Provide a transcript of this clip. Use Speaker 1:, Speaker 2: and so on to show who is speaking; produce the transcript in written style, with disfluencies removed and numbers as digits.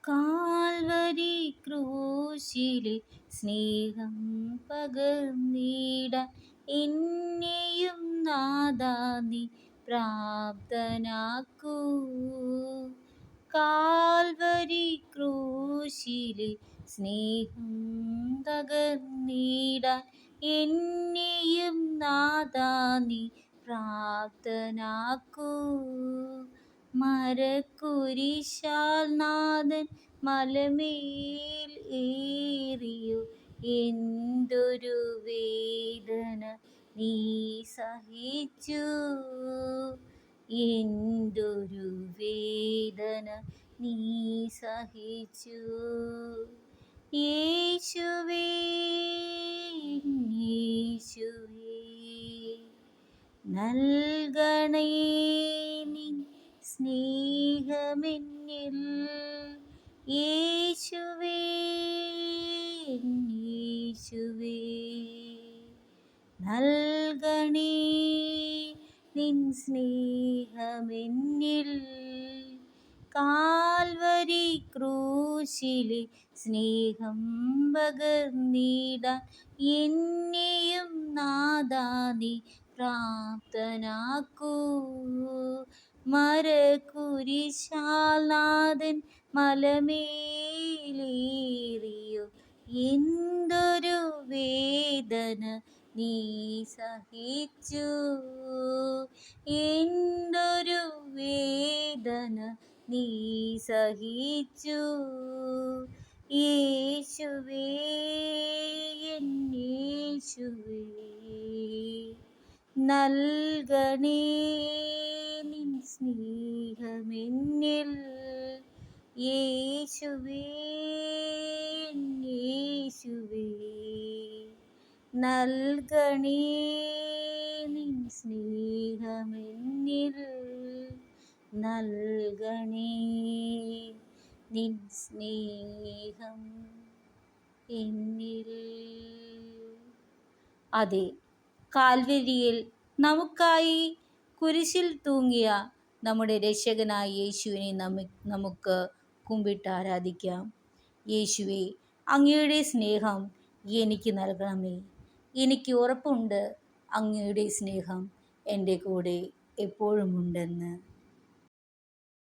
Speaker 1: Calvary ക്രൂശിലെ സ്നേഹം പകർന്നിടാൻ എന്നെയും നാഥാ നീ പ്രാപ്തനാക്കൂ. കാൽവരി ക്രൂശിലെ സ്നേഹം പകർന്നിടാൻ എന്നെയും നാഥാ നീ പ്രാപ്തനാക്കൂ. മരക്കുരിശാൽ നാഥൻ മലമേൽ ഏറിയോ എന്തൊരു വേദന നീ സഹിച്ചു. എന്തൊരു വേദന നീ സഹിച്ചു. യേശുവേ യേശുവേ നൽകണേ നിൻ സ്നേഹമെന്നിൽ. യേശുവേ യേശുവേ നൽകണേ നിൻ സ്നേഹമെന്നിൽ. കാൽവരി ക്രൂശിലെ സ്നേഹം പകർന്നിടാൻ എന്നെയും നാഥാ നീ പ്രാപ്തനാക്കൂ. മരക്കുരിശാൽ നാഥൻ മലമേലേറിയോ എന്തൊരു വേദന നീ സഹിച്ചു. എന്തൊരു വേദന നീ സഹിച്ചു. യേശുവേ യേശുവേ നൽകണേ നിൻ സ്നേഹമെന്നിൽ. യേശുവേ യേശുവേ നൽകണേ നിൻ സ്നേഹമെന്നിൽ. നൽകണേ നിൻ സ്നേഹം എന്നിൽ. അതെ, കാൽവരിയിൽ നമുക്കായി കുരിശിൽ തൂങ്ങിയ നമ്മുടെ രക്ഷകനായ യേശുവിനെ നമുക്ക് കുമ്പിട്ട് ആരാധിക്കാം. യേശുവേ, അങ്ങയുടെ സ്നേഹം എനിക്ക് നൽകണമേ. എനിക്ക് ഉറപ്പുണ്ട് അങ്ങയുടെ സ്നേഹം എൻ്റെ കൂടെ എപ്പോഴുമുണ്ടെന്ന്.